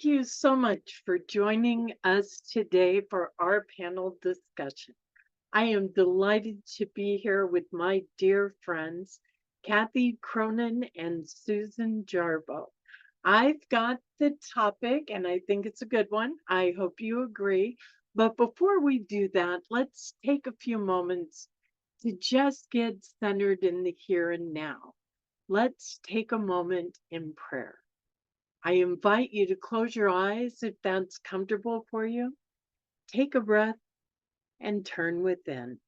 you so much for joining us today for our panel discussion. I am delighted to be here with my dear friends, Kathy Cronin and Susan Jarboe. I've got the topic, and I think it's a good one. I hope you agree. But before we do that, let's take a few moments to just get centered in the here and now. Let's take a moment in prayer. I invite you to close your eyes if that's comfortable for you. Take a breath and turn within.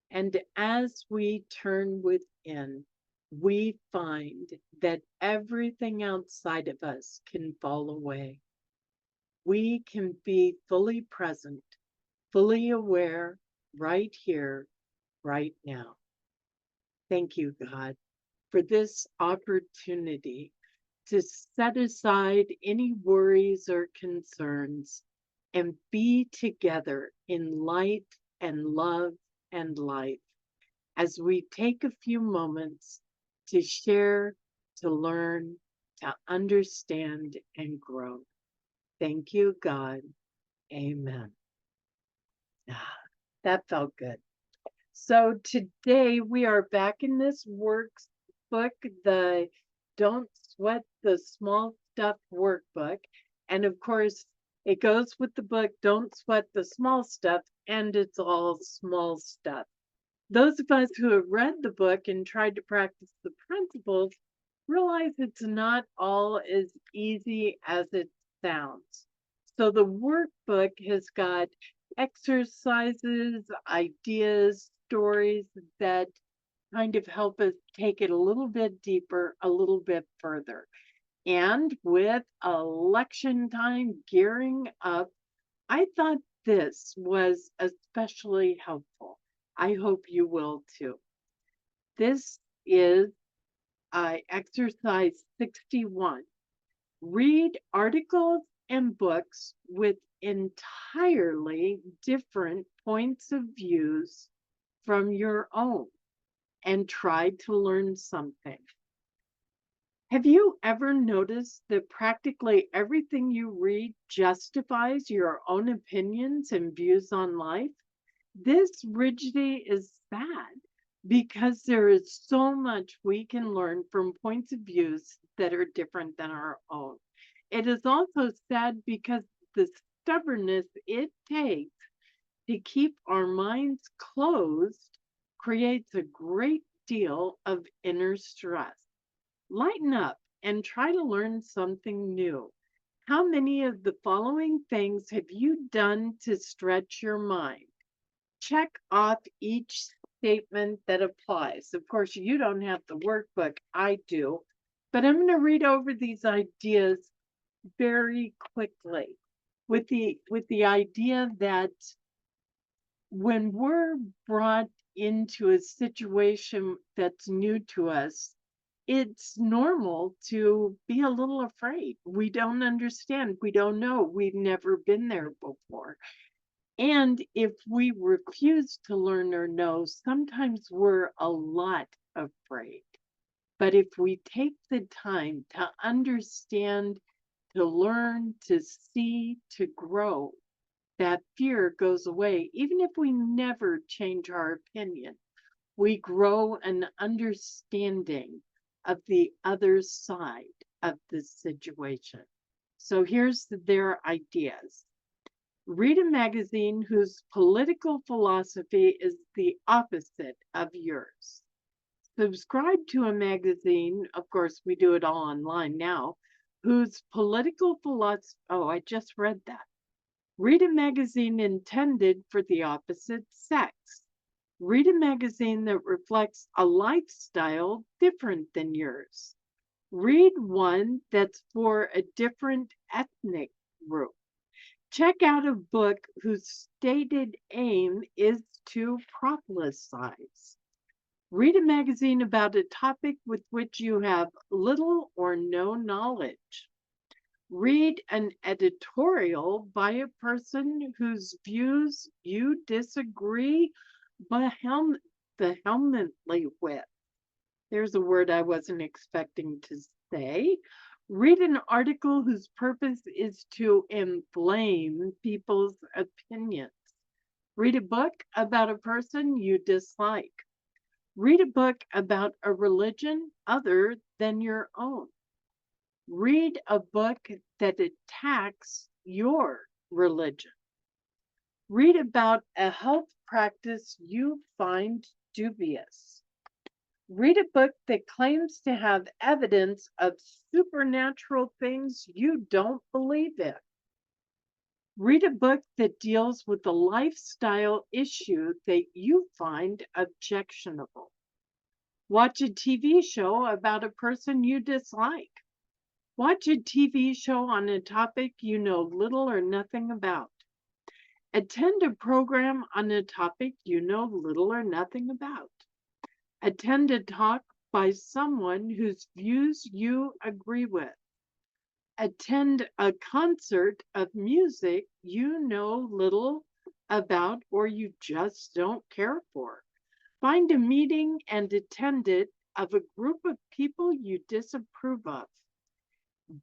And as we turn within, we find that everything outside of us can fall away. We can be fully present, fully aware, right here, right now. Thank you, God, for this opportunity to set aside any worries or concerns and be together in light and love and life as we take a few moments to share, to learn, to understand, and grow. Thank you, God. Amen. That felt good. So today we are back in this workbook, the Don't Sweat the Small Stuff workbook. And of course, it goes with the book, Don't Sweat the Small Stuff, and it's all small stuff. Those of us who have read the book and tried to practice the principles realize it's not all as easy as it sounds. So the workbook has got exercises, ideas, stories that kind of help us take it a little bit deeper, a little bit further. And with election time gearing up, I thought this was especially helpful. I hope you will too. This is exercise 61. Read articles and books with entirely different points of views from your own and try to learn something. Have you ever noticed that practically everything you read justifies your own opinions and views on life? This rigidity is sad because there is so much we can learn from points of views that are different than our own. It is also sad because the stubbornness it takes to keep our minds closed creates a great deal of inner stress. Lighten up and try to learn something new. How many of the following things have you done to stretch your mind? Check off each statement that applies. Of course, you don't have the workbook, I do, but I'm going to read over these ideas very quickly with the idea that when we're brought into a situation that's new to us, it's normal to be a little afraid. We don't understand. We don't know. We've never been there before. And if we refuse to learn or know, sometimes we're a lot afraid. But if we take the time to understand, to learn, to see, to grow, that fear goes away. Even if we never change our opinion, we grow an understanding of the other side of the situation. So here's their ideas. Read a magazine whose political philosophy is the opposite of yours. Subscribe to a magazine, of course, we do it all online now, whose political philosophy, oh, I just read that. Read a magazine intended for the opposite sex. Read a magazine that reflects a lifestyle different than yours. Read one that's for a different ethnic group. Check out a book whose stated aim is to proselytize. Read a magazine about a topic with which you have little or no knowledge. Read an editorial by a person whose views you disagree vehemently with. There's a word I wasn't expecting to say. Read an article whose purpose is to inflame people's opinions. Read a book about a person you dislike. Read a book about a religion other than your own. Read a book that attacks your religion. Read about a health practice you find dubious. Read a book that claims to have evidence of supernatural things you don't believe in. Read a book that deals with a lifestyle issue that you find objectionable. Watch a TV show about a person you dislike. Watch a TV show on a topic you know little or nothing about. Attend a program on a topic you know little or nothing about. Attend a talk by someone whose views you agree with. Attend a concert of music you know little about or you just don't care for. Find a meeting and attend it of a group of people you disapprove of.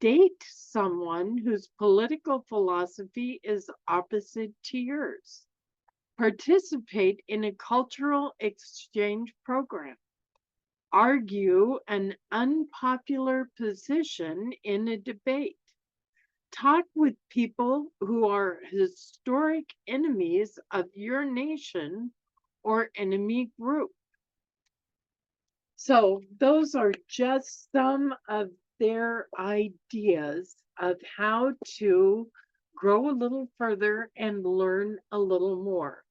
Date someone whose political philosophy is opposite to yours. Participate in a cultural exchange program. Argue an unpopular position in a debate. Talk with people who are historic enemies of your nation or enemy group. So, those are just some of their ideas of how to grow a little further and learn a little more.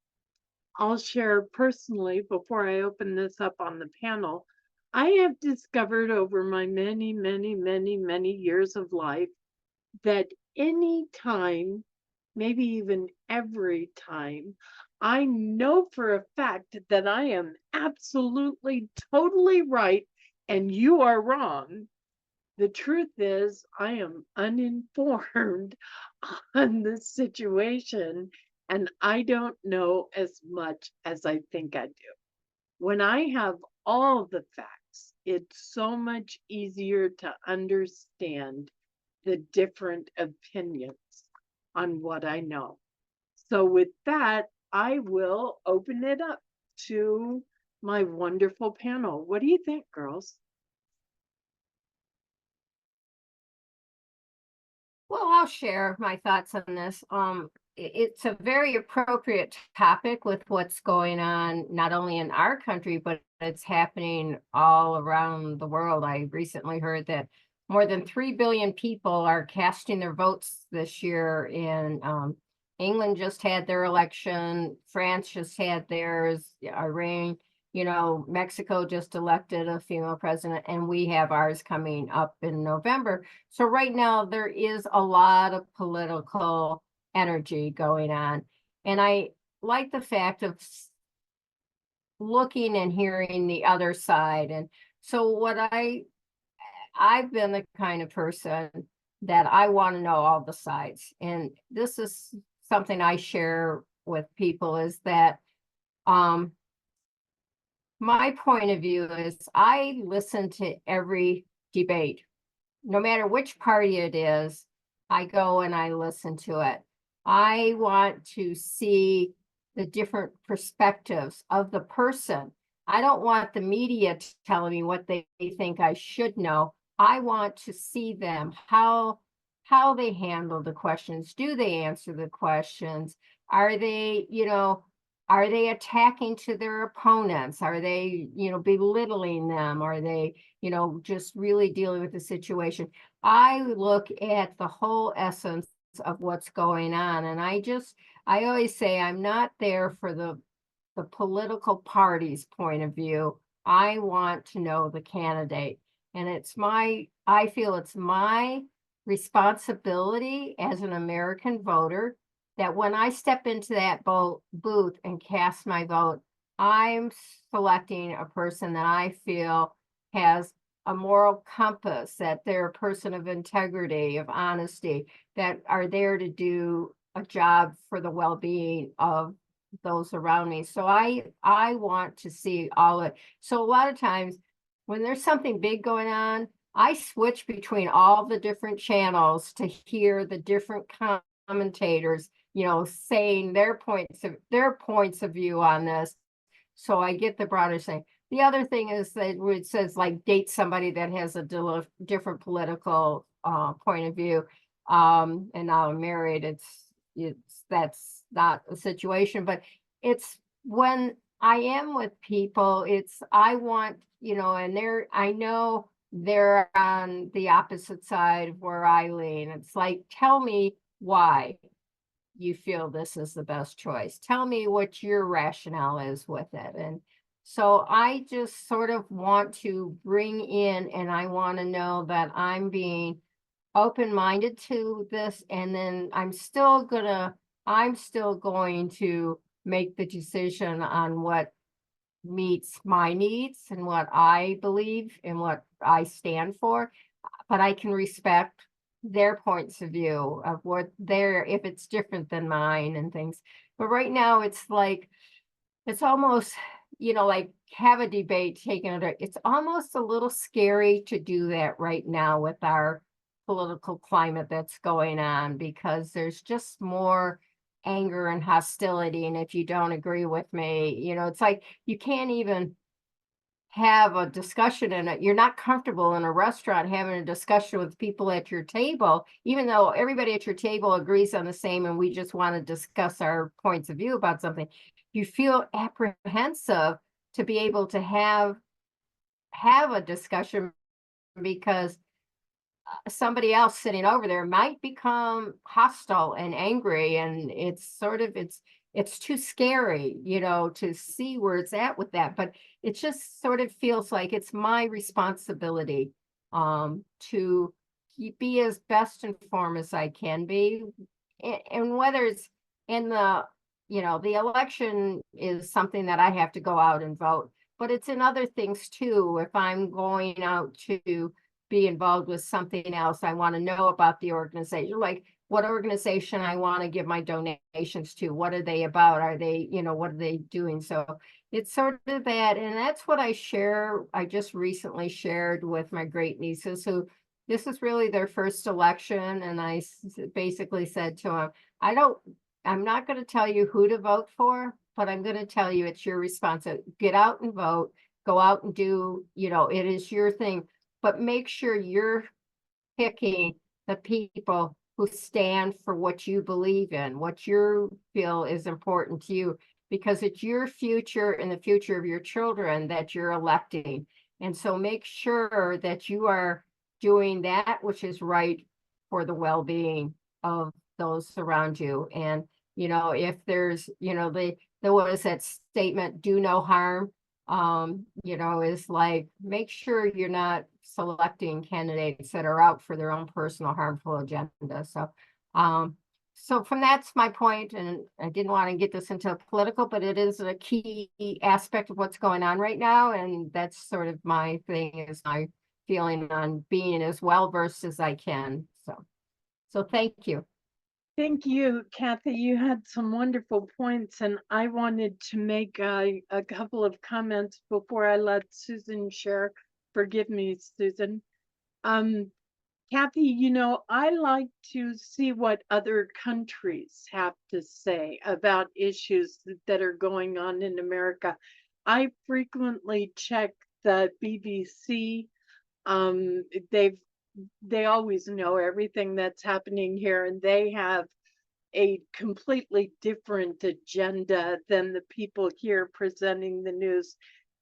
I'll share personally before I open this up on the panel. I have discovered over my many, many, many, many years of life that any time, maybe even every time, I know for a fact that I am absolutely, totally right and you are wrong. The truth is, I am uninformed on the situation and I don't know as much as I think I do. When I have all the facts, it's so much easier to understand the different opinions on what I know. So, with that, I will open it up to my wonderful panel. What do you think, girls? Well, I'll share my thoughts on this. It's a very appropriate topic with what's going on, not only in our country, but it's happening all around the world. I recently heard that more than 3 billion people are casting their votes this year in England just had their election, France just had theirs, Iran, Mexico just elected a female president, and we have ours coming up in November. So right now there is a lot of political energy going on. And I like the fact of looking and hearing the other side. And so I've been the kind of person that I want to know all the sides. And this is something I share with people is that my point of view is I listen to every debate, no matter which party it is. I go and I listen to it. I want to see the different perspectives of the person. I don't want the media telling me what they think I should know. I want to see them, how they handle the questions. Do they answer the questions? Are they, are they attacking to their opponents? Are they, belittling them? Are they, just really dealing with the situation? I look at the whole essence of what's going on. And I always say I'm not there for the political party's point of view. I want to know the candidate. And I feel it's my responsibility as an American voter that when I step into that booth and cast my vote, I'm selecting a person that I feel has a moral compass, that they're a person of integrity, of honesty, that are there to do a job for the well-being of those around me. So I want to see all it. So a lot of times when there's something big going on, I switch between all the different channels to hear the different commentators, saying their points of view on this. So I get the broader thing. The other thing is that where it says like date somebody that has a different political point of view. And now I'm married. That's not a situation, but it's when I am with people, I want, and I know they're on the opposite side of where I lean. It's like, tell me why you feel this is the best choice. Tell me what your rationale is with it. And so I just sort of want to bring in, and I want to know that I'm being open-minded to this, and then I'm still going to make the decision on what meets my needs and what I believe and what I stand for, but I can respect their points of view of if it's different than mine and things. But right now it's like, it's almost, like have a debate taken under, it's almost a little scary to do that right now with our political climate that's going on, because there's just more anger and hostility. And if you don't agree with me, it's like you can't even have a discussion in it. You're not comfortable in a restaurant having a discussion with people at your table, even though everybody at your table agrees on the same and we just want to discuss our points of view about something. You feel apprehensive to be able to have a discussion, because somebody else sitting over there might become hostile and angry, and it's too scary, to see where it's at with that. But it just sort of feels like it's my responsibility to be as best informed as I can be. And whether it's in the election is something that I have to go out and vote, but it's in other things too. If I'm going out to be involved with something else, I want to know about the organization, like what organization I want to give my donations to. What are they about? Are they, what are they doing? So it's sort of that. And that's what I share. I just recently shared with my great nieces, who this is really their first election. And I basically said to them, I'm not going to tell you who to vote for, but I'm going to tell you it's your responsibility. Get out and vote, go out and do, it is your thing. But make sure you're picking the people who stand for what you believe in, what you feel is important to you, because it's your future and the future of your children that you're electing. And so make sure that you are doing that which is right for the well-being of those around you. And, if there's, what is that statement, do no harm, is like, make sure you're not selecting candidates that are out for their own personal harmful agenda. So from that's my point, and I didn't want to get this into political, but it is a key aspect of what's going on right now. And that's sort of my thing, is my feeling on being as well versed as I can. So thank you. Thank you, Kathy. You had some wonderful points, and I wanted to make a couple of comments before I let Susan share. Forgive me, Susan. Kathy, I like to see what other countries have to say about issues that are going on in America. I frequently check the BBC. They always know everything that's happening here, and they have a completely different agenda than the people here presenting the news.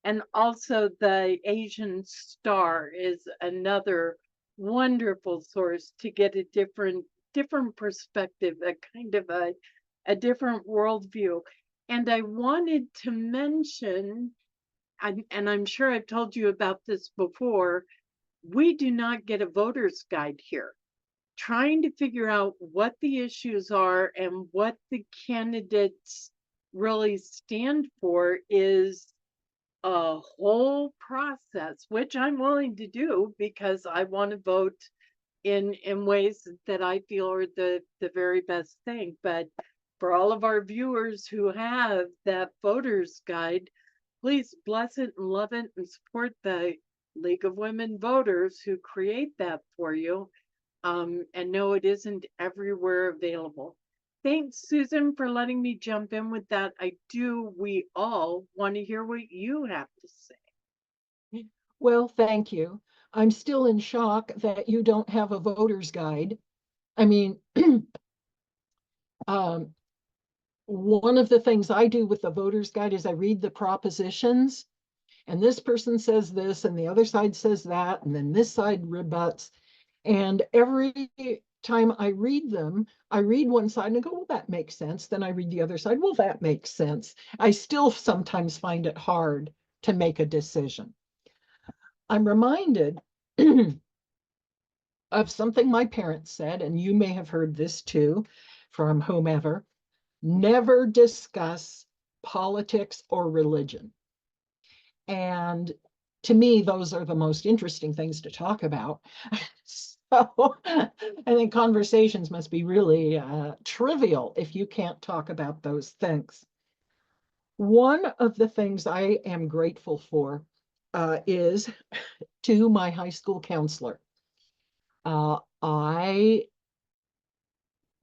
And also the Asian Star is another wonderful source to get a different perspective, a kind of a different worldview. And I wanted to mention, and I'm sure I've told you about this before, we do not get a voter's guide here. Trying to figure out what the issues are and what the candidates really stand for is a whole process, which I'm willing to do because I want to vote in ways that I feel are the very best thing. But for all of our viewers who have that voter's guide, please bless it and love it and support the League of Women Voters who create that for you. And no, it isn't everywhere available. Thanks, Susan, for letting me jump in with that. We all want to hear what you have to say. Well, thank you. I'm still in shock that you don't have a voter's guide. I mean, um, one of the things I do with the voter's guide is I read the propositions, and this person says this, and the other side says that, and then this side rebuts. And every time I read them, I read one side and go, well, that makes sense. Then I read the other side, well, that makes sense. I still sometimes find it hard to make a decision. I'm reminded of something my parents said, and you may have heard this too from whomever: never discuss politics or religion. And to me, those are the most interesting things to talk about. So I think conversations must be really trivial if you can't talk about those things. One of the things I am grateful for is to my high school counselor.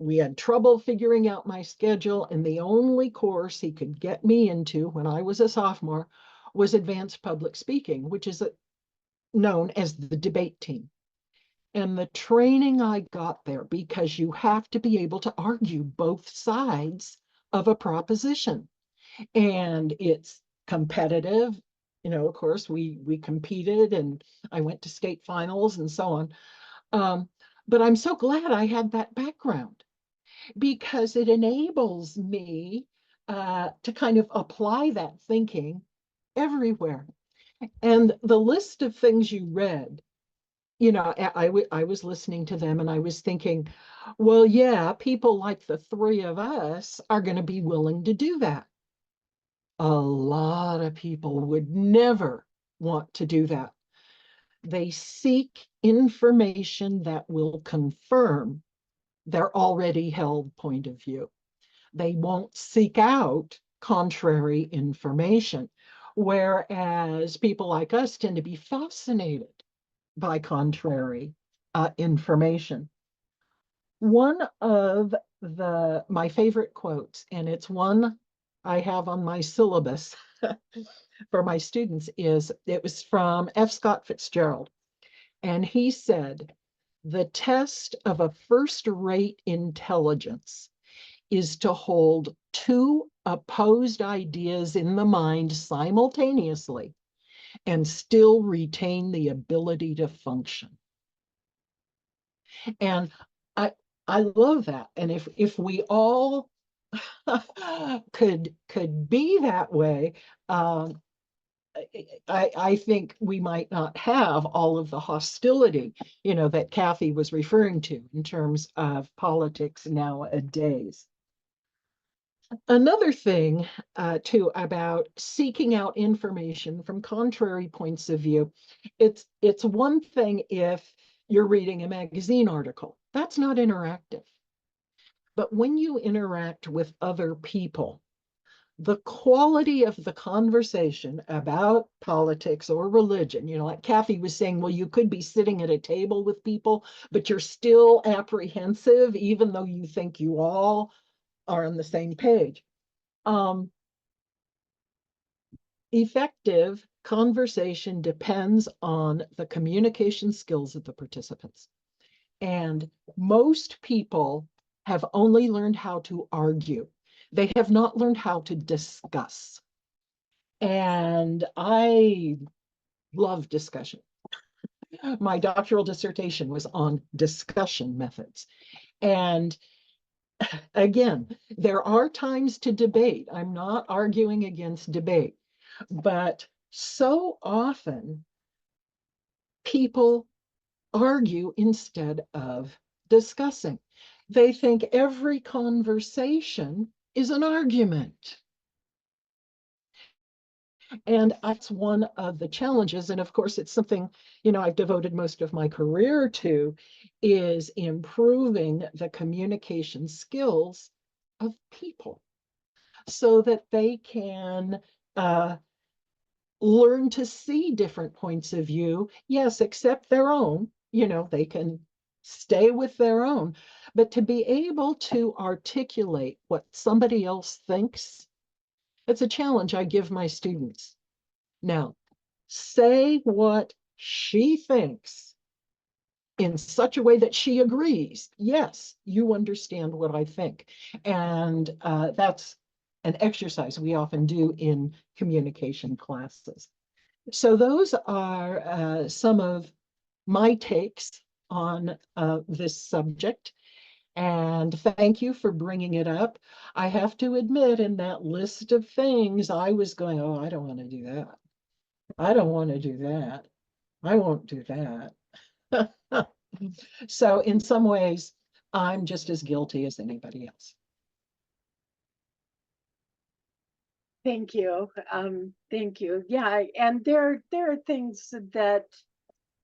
We had trouble figuring out my schedule, and the only course he could get me into when I was a sophomore was advanced public speaking, which is known as the debate team. And the training I got there, because you have to be able to argue both sides of a proposition, and it's competitive. Of course, we competed, and I went to state finals and so on. But I'm so glad I had that background, because it enables me to kind of apply that thinking everywhere. And the list of things you read, I was listening to them and I was thinking, well, yeah, people like the three of us are going to be willing to do that. A lot of people would never want to do that. They seek information that will confirm their already held point of view. They won't seek out contrary information, whereas people like us tend to be fascinated by contrary information. One of my favorite quotes, and it's one I have on my syllabus for my students, it was from F. Scott Fitzgerald. And he said, the test of a first-rate intelligence is to hold two opposed ideas in the mind simultaneously and still retain the ability to function. And I love that. And if we all could be that way, I think we might not have all of the hostility, that Kathy was referring to in terms of politics nowadays. Another thing too about seeking out information from contrary points of view, it's one thing if you're reading a magazine article. That's not interactive. But when you interact with other people, the quality of the conversation about politics or religion, like Kathy was saying, well, you could be sitting at a table with people, but you're still apprehensive, even though you think you all are on the same page. Effective conversation depends on the communication skills of the participants. And most people have only learned how to argue. They have not learned how to discuss. And I love discussion. My doctoral dissertation was on discussion methods. And again, there are times to debate. I'm not arguing against debate, but so often people argue instead of discussing. They think every conversation is an argument. And that's one of the challenges. And of course, it's something, I've devoted most of my career to, is improving the communication skills of people so that they can learn to see different points of view. Yes, accept their own, they can stay with their own, but to be able to articulate what somebody else thinks, it's a challenge I give my students. Now, say what she thinks in such a way that she agrees. Yes, you understand what I think. And that's an exercise we often do in communication classes. So those are some of my takes on this subject. And thank you for bringing it up. I have to admit, in that list of things, I was going, oh, I don't want to do that. I don't want to do that. I won't do that. So in some ways, I'm just as guilty as anybody else. Thank you. Thank you. Yeah, and there are things that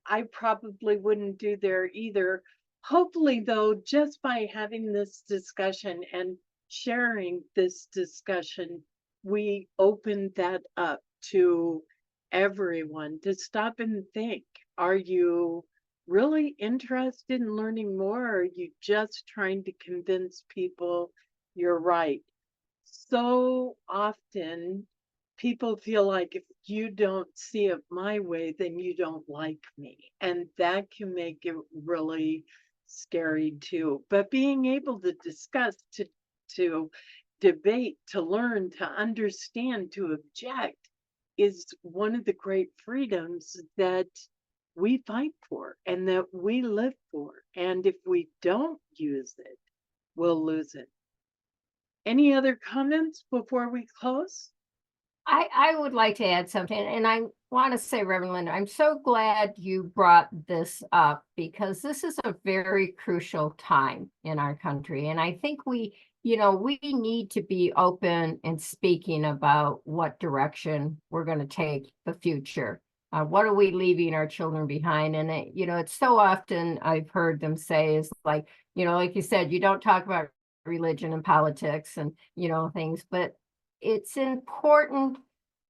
I probably wouldn't do there either. Hopefully, though, just by having this discussion and sharing this discussion, we open that up to everyone to stop and think. Are you really interested in learning more, or are you just trying to convince people you're right? So often people feel like if you don't see it my way, then you don't like me. And that can make it really scary too. But being able to discuss, to debate, to learn, to understand, to object is one of the great freedoms that we fight for and that we live for. And if we don't use it, we'll lose it. Any other comments before we close? I would like to add something, and I want to say, Reverend Linda, I'm so glad you brought this up because this is a very crucial time in our country. And I think we need to be open and speaking about what direction we're going to take the future. What are we leaving our children behind? And it's so often I've heard them say is like, like you said, you don't talk about religion and politics and, things, but it's important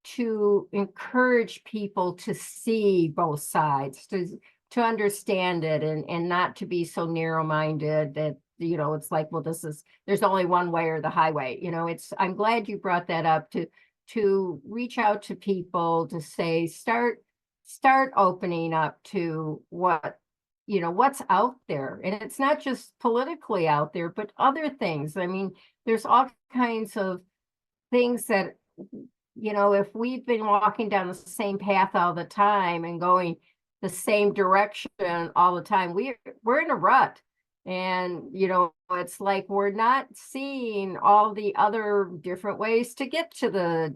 to encourage people to see both sides, to understand it and not to be so narrow-minded that, it's like, well, there's only one way or the highway. I'm glad you brought that up to reach out to people to say, start opening up to what's out there. And it's not just politically out there, but other things. I mean, there's all kinds of things that, if we've been walking down the same path all the time and going the same direction all the time, we're in a rut. And, it's like we're not seeing all the other different ways to get to the,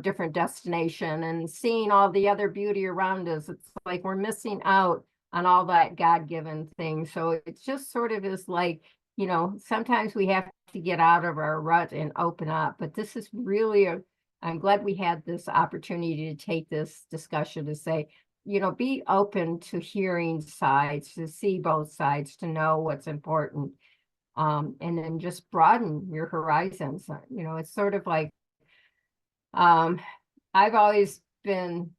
different destination and seeing all the other beauty around us. It's like we're missing out on all that God-given thing. So it's just sort of is like, sometimes we have to get out of our rut and open up. But this is really I'm glad we had this opportunity to take this discussion to say, be open to hearing sides, to see both sides, to know what's important. And then just broaden your horizons. It's sort of like, I've always been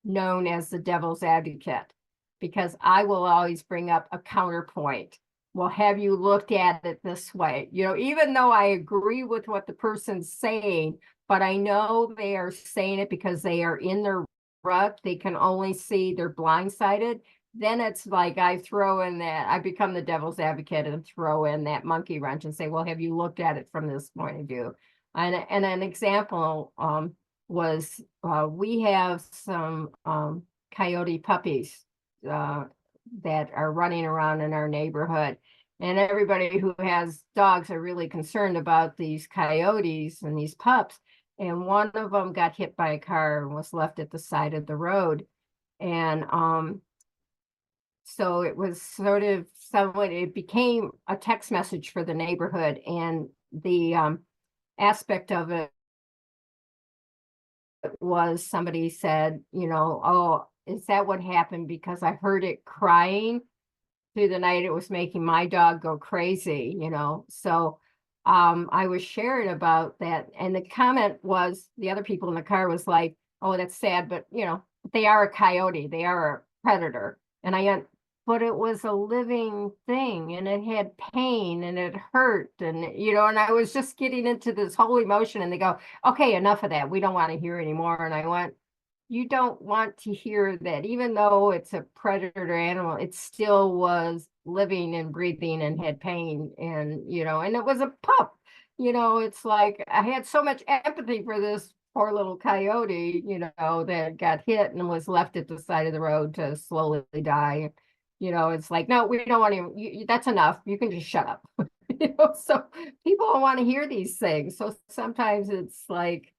known as the devil's advocate because I will always bring up a counterpoint. Well, have you looked at it this way? Even though I agree with what the person's saying, but I know they are saying it because they are in their rut. They can only see, they're blindsided. Then it's like I become the devil's advocate and throw in that monkey wrench and say, well, have you looked at it from this point of view? And an example was we have some coyote puppies that are running around in our neighborhood. And everybody who has dogs are really concerned about these coyotes and these pups. And one of them got hit by a car and was left at the side of the road. And so it was sort of it became a text message for the neighborhood. And the aspect of it was somebody said, oh, is that what happened? Because I heard it crying through the night. It was making my dog go crazy, So I was sharing about that. And the comment was, the other people in the car was like, oh, that's sad, but they are a coyote. They are a predator. And but it was a living thing, and it had pain and it hurt. And, and I was just getting into this whole emotion, and they go, okay, enough of that. We don't want to hear anymore. And I went, you don't want to hear that. Even though it's a predator animal, it still was living and breathing and had pain. And, and it was a pup. It's like I had so much empathy for this poor little coyote, that got hit and was left at the side of the road to slowly die. It's like, no, we don't want to, that's enough. You can just shut up. So people don't want to hear these things. So sometimes it's like,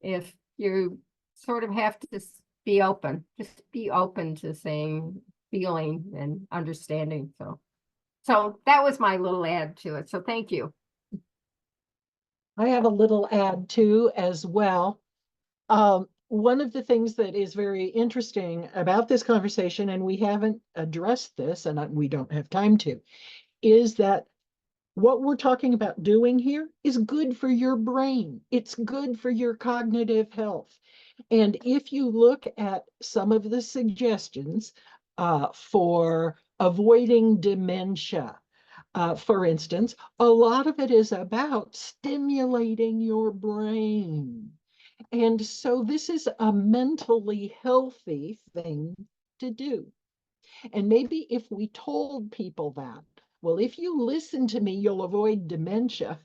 if you sort of have to just be open to saying, feeling and understanding. So that was my little add to it. So thank you. I have a little add too as well. One of the things that is very interesting about this conversation, and we haven't addressed this, and we don't have time to, is that what we're talking about doing here is good for your brain. It's good for your cognitive health. And if you look at some of the suggestions for avoiding dementia, for instance, a lot of it is about stimulating your brain. And so this is a mentally healthy thing to do. And maybe if we told people that, well, if you listen to me, you'll avoid dementia.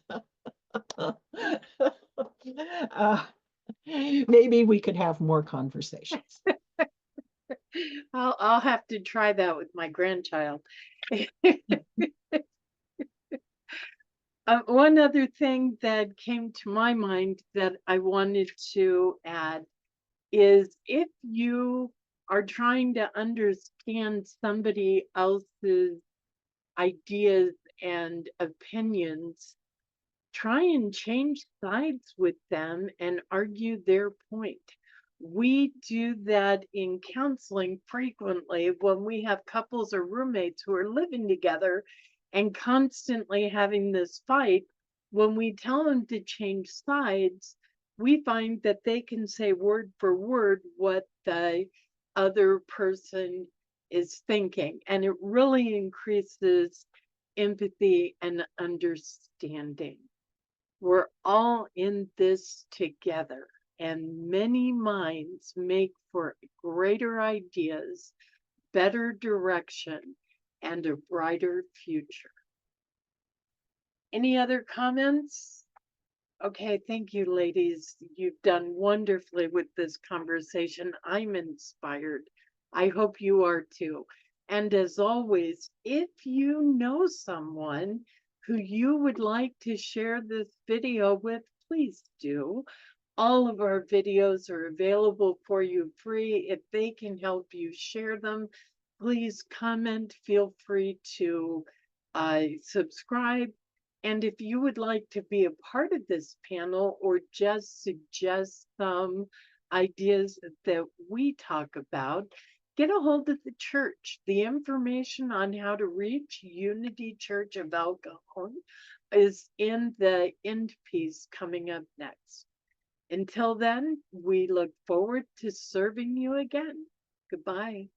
Maybe we could have more conversations. I'll have to try that with my grandchild. One other thing that came to my mind that I wanted to add is, if you are trying to understand somebody else's ideas and opinions, try and change sides with them and argue their point. We do that in counseling frequently when we have couples or roommates who are living together and constantly having this fight. When we tell them to change sides, we find that they can say word for word what the other person is thinking, and it really increases empathy and understanding. We're all in this together, and many minds make for greater ideas, better direction, and a brighter future. Any other comments? Okay, thank you, ladies. You've done wonderfully with this conversation. I'm inspired. I hope you are too. And as always, if you know someone who you would like to share this video with, please do. All of our videos are available for you free. If they can help you share them, please comment. Feel free to subscribe. And if you would like to be a part of this panel or just suggest some ideas that we talk about, get a hold of the church. The information on how to reach Unity Church of El Cajon is in the end piece coming up next. Until then, we look forward to serving you again. Goodbye.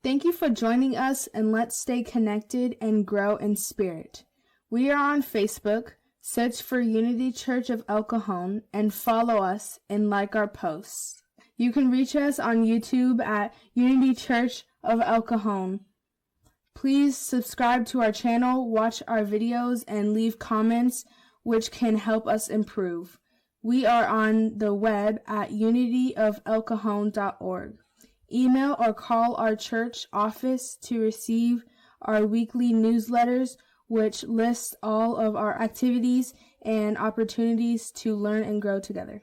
Thank you for joining us, and let's stay connected and grow in spirit. We are on Facebook. Search for Unity Church of El Cajon and follow us and like our posts. You can reach us on YouTube at Unity Church of El Cajon. Please subscribe to our channel, watch our videos, and leave comments which can help us improve. We are on the web at unityofelcajon.org. Email or call our church office to receive our weekly newsletters, which lists all of our activities and opportunities to learn and grow together.